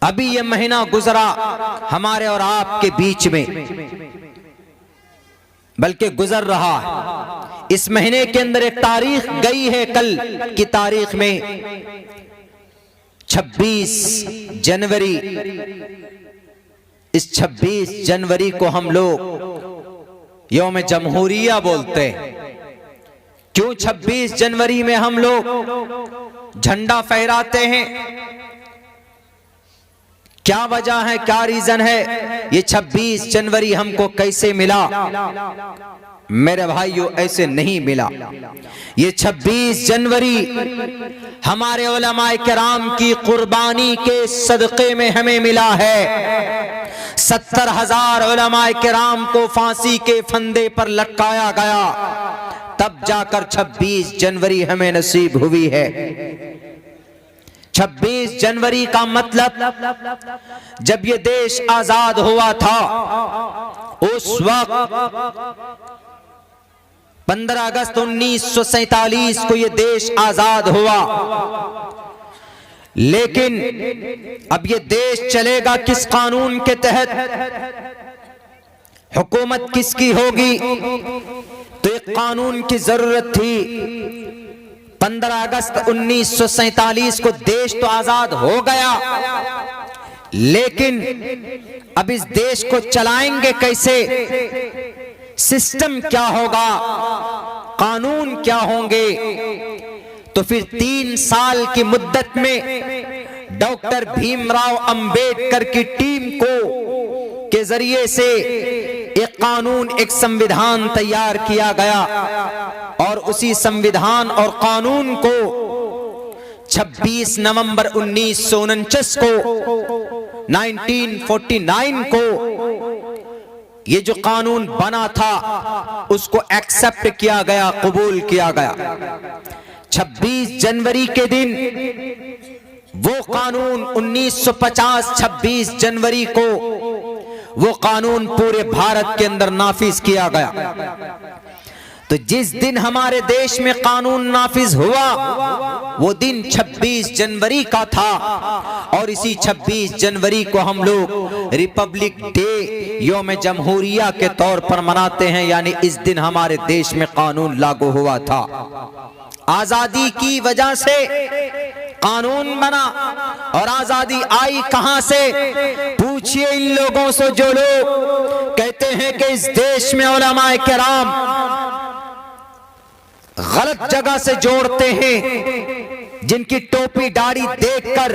ابھی یہ مہینہ گزرا ہمارے اور آپ کے بیچ میں، بلکہ گزر رہا ہے۔ اس مہینے کے اندر ایک تاریخ گئی ہے، کل کی تاریخ میں 26 جنوری۔ اس 26 جنوری کو ہم لوگ یوم جمہوریہ بولتے ہیں۔ کیوں 26 جنوری میں ہم لوگ جھنڈا پھہراتے ہیں؟ کیا وجہ ہے، کیا ریزن ہے؟ یہ 26 جنوری ہم کو کیسے ملا؟ میرے بھائیو، ایسے نہیں ملا۔ یہ 26 جنوری ہمارے علماء کرام کی قربانی کے صدقے میں ہمیں ملا ہے۔ 70,000 علماء کرام کو پھانسی کے پھندے پر لٹکایا گیا، تب جا کر 26 جنوری ہمیں نصیب ہوئی ہے۔ 26 جنوری کا مطلب جب یہ دیش آزاد ہوا تھا، اس وقت 15 اگست 1947 کو یہ دیش آزاد ہوا، لیکن اب یہ دیش چلے گا کس قانون کے تحت؟ حکومت کس کی ہوگی؟ تو ایک قانون کی ضرورت تھی۔ 15 اگست 1947 کو دیش تو آزاد ہو گیا، لیکن اب اس دیش کو چلائیں گے کیسے؟ سسٹم کیا ہوگا؟ قانون کیا ہوں گے؟ تو پھر 3 سال کی مدت میں ڈاکٹر بھیم راؤ امبیڈکر کی ٹیم کو کے ذریعے سے ایک قانون، ایک سمویدھان تیار کیا گیا، اور اسی سمویدھان اور قانون کو 26 نومبر 1949 کو 1949 کو یہ جو قانون بنا تھا اس کو ایکسپٹ کیا گیا، قبول کیا گیا۔ 26 جنوری کے دن وہ قانون 1950 26 جنوری کو وہ قانون پورے بھارت کے اندر نافذ کیا گیا۔ تو جس دن ہمارے دیش میں قانون نافذ ہوا وہ دن 26 جنوری کا تھا، اور اسی 26 جنوری کو ہم لوگ ریپبلک ڈے، یوم جمہوریہ کے طور پر مناتے ہیں، یعنی اس دن ہمارے دیش میں قانون لاگو ہوا تھا۔ آزادی کی وجہ سے قانون بنا، اور آزادی آئی کہاں سے؟ پوچھئے ان لوگوں سے جو لوگ کہتے ہیں کہ اس دیش میں علماء کرام غلط جگہ سے جوڑتے ہیں، جن کی ٹوپی داڑھی دیکھ کر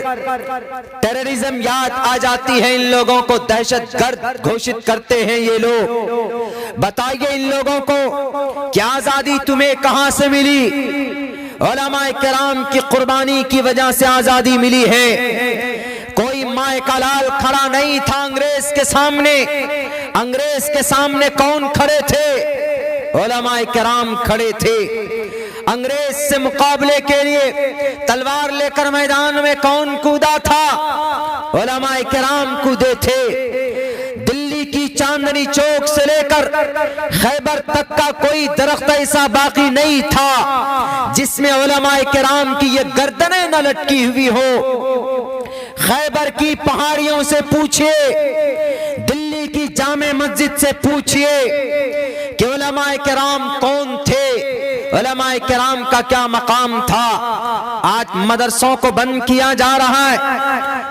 ٹیررزم یاد آ جاتی ہے، ان لوگوں کو دہشت گرد گھوشت کرتے ہیں یہ لوگ۔ بتائیے ان لوگوں کو کیا آزادی تمہیں کہاں سے ملی؟ علماء کرام کی قربانی کی وجہ سے آزادی ملی ہے۔ کوئی مائے کا لال کھڑا نہیں تھا انگریز کے سامنے۔ انگریز کے سامنے کون کھڑے تھے؟ علماء کرام کھڑے تھے۔ انگریز سے مقابلے کے لیے تلوار لے کر میدان میں کون کودا تھا؟ علماء کرام کودے تھے۔ دلی کی چاندنی چوک سے لے کر خیبر تک کا کوئی درخت ایسا باقی نہیں تھا جس میں علماء کرام کی یہ گردنیں نہ لٹکی ہوئی ہو۔ خیبر کی پہاڑیوں سے پوچھئے، دلی کی جامع مسجد سے پوچھئے کہ علماء کرام کون تھے، علماء کرام کا کیا مقام تھا۔ آج مدرسوں کو بند کیا جا رہا ہے۔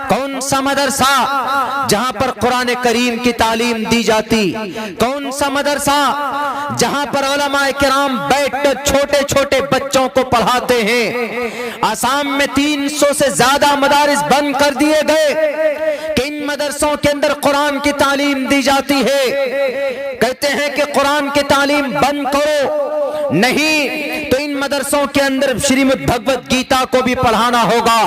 کون سا مدرسہ جہاں پر قرآن کریم کی تعلیم دی جاتی؟ کون سا مدرسہ جہاں پر علماء کرام بیٹھ کر چھوٹے چھوٹے بچوں کو پڑھاتے ہیں؟ آسام میں 300 سے زیادہ مدارس بند کر دیے گئے کہ ان مدرسوں کے اندر قرآن کی تعلیم دی جاتی ہے۔ کہتے ہیں کہ قرآن کی تعلیم بند کرو، نہیں تو ان مدرسوں کے اندر شریمد بھگوت گیتا کو بھی پڑھانا ہوگا۔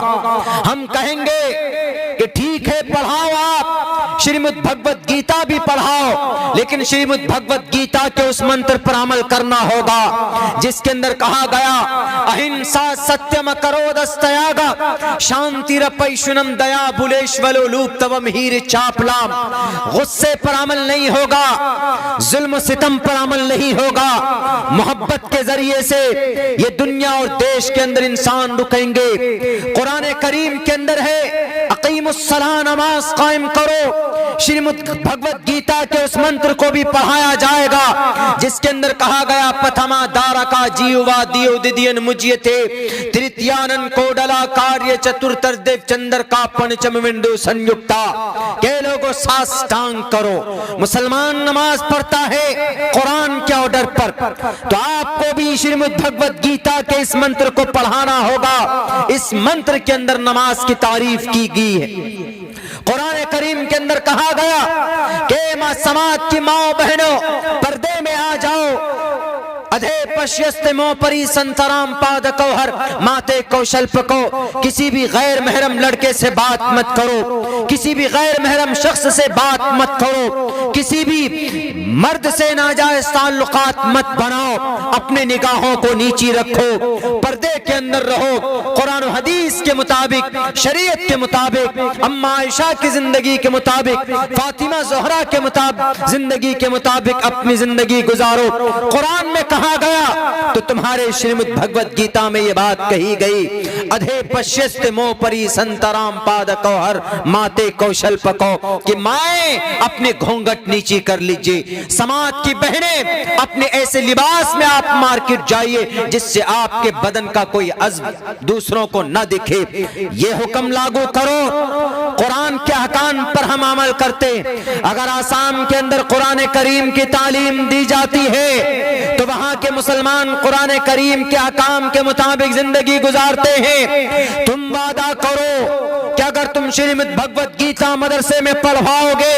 ہم کہیں گے کہ ٹھیک ہے پڑھاؤ آپ श्रीमद् भगवत गीता भी पढ़ाओ, लेकिन श्रीमद् भगवत गीता के उस मंत्र पर अमल करना होगा जिसके अंदर कहा गया अहिंसा सत्यम करोदस्तयागा शांतिरपैशुनम दया बुलेश्वलो लूप्तवम हीर चापलाम। गुस्से पर अमल नहीं होगा, जुल्म सितम पर अमल नहीं होगा, मोहब्बत के जरिए से ये दुनिया और देश के अंदर इंसान रुकेंगे। कुरान करीम के अंदर है अकीमुस्सलाह, नमाज कायम करो। श्रीमद् भगवत गीता के उस मंत्र को भी पढ़ाया जाएगा जिसके अंदर कहा गया प्रथमा दारका जीवा दियो दिदियन मुजियते तृतीयानन कोडला कार्य चतुर्थदेव चंद्र का पंचम विंडु संयुक्ता। के लोगों साष्टांग करो। मुसलमान नमाज पढ़ता है कुरान के ऑर्डर पर, तो आपको भी श्रीमद् भगवत गीता के इस मंत्र को पढ़ाना होगा। इस मंत्र के अंदर नमाज की तारीफ की गई है। कुरान करीम के अंदर कहा गया कि मां समाज की माओ बहनों पर्दे में आ जाओ। अधे पश्यस्ते मोपरी संतराम पाद कौहर माते कौशल्प को। किसी भी गैर महरम लड़के से बात मत करो, किसी भी गैर महरम शख्स से बात मत करो, किसी भी मर्द से नाजायज ताल्लुकात मत बनाओ, अपने निगाहों को नीची रखो, पर्दे के अंदर रहो। कुरान हदीस के मुताबिक, शरीयत के मुताबिक, अम्मा आयशा की जिंदगी के मुताबिक, फातिमा ज़ोहरा के मुताबिक जिंदगी के मुताबिक अपनी जिंदगी गुजारो। कुरान में कहा गया तो तुम्हारे श्रीमद् भगवत गीता में ये बात कही गई अधे पश्यस्ते मोपरी संतराम पाद कौहर माते कौशल्प को, कि माएं अपने घूंघट नीची कर लीजिए। समाज की बहनें अपने ऐसे लिबास में आप मार्केट जाइए जिससे आपके बदन का कोई अज़्ब दूसरों को न दिखे। ये हुक्म लागू करो। कुरान के अहकाम पर हम अमल करते। अगर आसाम के अंदर कुरान करीम की तालीम दी जाती है तो वहां के मुसलमान कुरान करीम के अहकाम के मुताबिक जिंदगी गुजारते हैं। तुम वादा करो कि अगर तुम श्रीमद् भगवत गीता मदरसे में पढ़वाओगे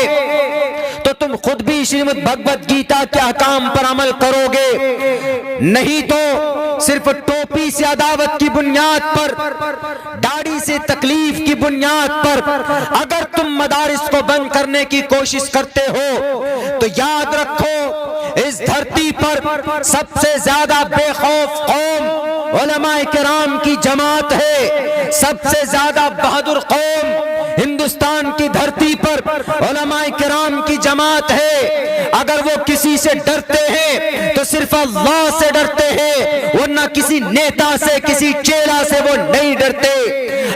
तो तुम खुद भी श्रीमद् भगवत गीता के अहकाम पर अमल करोगे। नहीं तो सिर्फ टोपी से अदावत की बुनियाद पर, दाढ़ी से तकलीफ की बुनियाद पर अगर तुम मदारिस को बंद करने की कोशिश करते हो तो याद रखो इस धरती पर सबसे ज्यादा बेखौफ कौम उलमाए किराम की जमात है। सबसे ज्यादा बहादुर कौम हिंदुस्तान की धरती पर उलमाए किराम की जमात है। अगर वो किसी से डरते हैं तो सिर्फ अल्लाह से डरते हैं, वरना किसी नेता से, किसी चेला से वो नहीं डरते।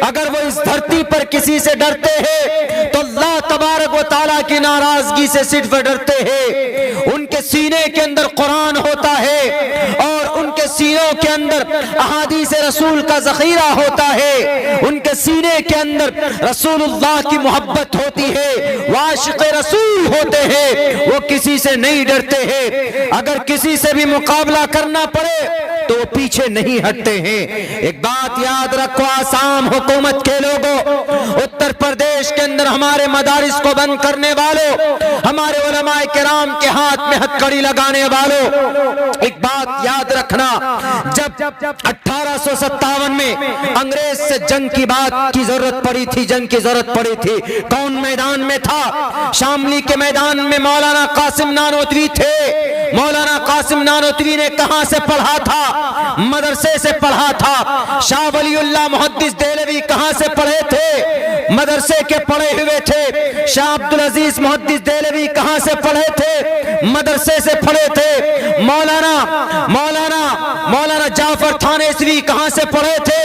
अगर वो इस धरती पर किसी से डरते हैं तो अल्लाह तबारक व तआला की नाराजगी से सिर्फ डरते हैं। उनके सीने के अंदर कुरान होता है और उनके सीनों के अंदर अहादीस रसूल का ज़ख़ीरा होता है। उनके सीने के अंदर रसूलुल्लाह की मोहब्बत होती है, वाशिक़ रसूल होते हैं, वो किसी से नहीं डरते हैं। अगर किसी से भी मुकाबला करना पड़े तो वो पीछे नहीं हटते हैं। एक बात याद रखो आसाम हुकूमत के लोगों, उत्तर प्रदेश के अंदर हमारे मदारिस को बंद करने वालों, हमारे उलमाए किराम के हाथ में हथकड़ी लगाने वालों, एक बात याद रखना, जब 1857 में अंग्रेज से जंग की बात की जरूरत पड़ी थी, जंग की जरूरत पड़ी थी, कौन मैदान में था? शामली के मैदान में मौलाना कासिम नानोतवी थे। मौलाना कासिम नानोतवी ने कहां से पढ़ा था? मदरसे से पढ़ा था। शाह वलीउल्लाह मुहद्दिस देहलवी कहां से पढ़े थे? मदरसे के पढ़े हुए थे। शाह अब्दुल अजीज मुहद्दिस देहलवी कहां से पढ़े थे? मदरसे से पढ़े थे। मौलाना जाफर थानेसवी कहां से पढ़े थे?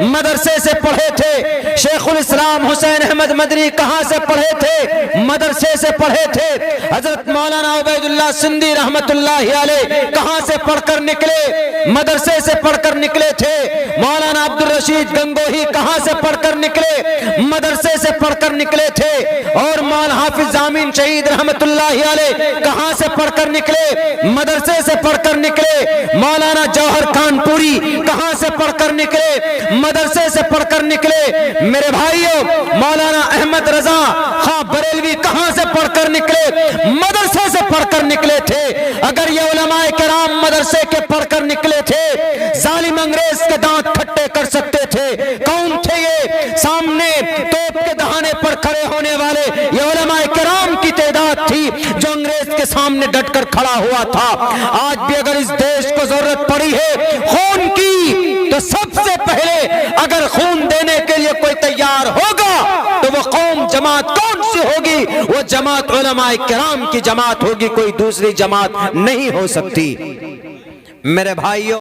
मदरसे से पढ़े थे। शेखुल इस्लाम हुसैन अहमद मदनी कहां से पढ़े थे? मदरसे से पढ़े थे। हजरत मौलाना उबैदुल्लाह सिंधी रहमतुल्लाहि अलैह कहां से पढ़कर निकले? मदरसे से पढ़कर निकले थे। मौलाना अब्दुल रशीद गंगोही कहां से पढ़कर निकले? मदरसे से पढ़कर निकले थे। और मौलाना हाफिज जामीन शहीद रहमतुल्लाहि अलैह कहां से पढ़कर निकले? मदरसे से पढ़कर निकले। मौलाना जौहर कानपुरी कहां से पढ़कर निकले? मदरसे से पढ़कर निकले। मेरे भाइयों, मौलाना अहमद रजा खां बरेलवी कहां से पढ़कर निकले? मदरसे से पढ़कर निकले थे। अगर ये उलमाए किराम मदरसे के पढ़कर निकले थे, जालिम अंग्रेज के दांत खट्टे कर सकते थे। कौन थे ये? सामने तोप के दहाने पर खड़े होने वाले ये उलमाए किराम سامنے ڈٹ کر کھڑا ہوا تھا۔ آج بھی اگر اس دیش کو ضرورت پڑی ہے خون کی تو سب سے پہلے اگر خون دینے کے لیے کوئی تیار ہوگا تو وہ قوم جماعت کون سی ہوگی؟ وہ جماعت علماء کرام کی جماعت ہوگی، کوئی دوسری جماعت نہیں ہو سکتی۔ میرے بھائیوں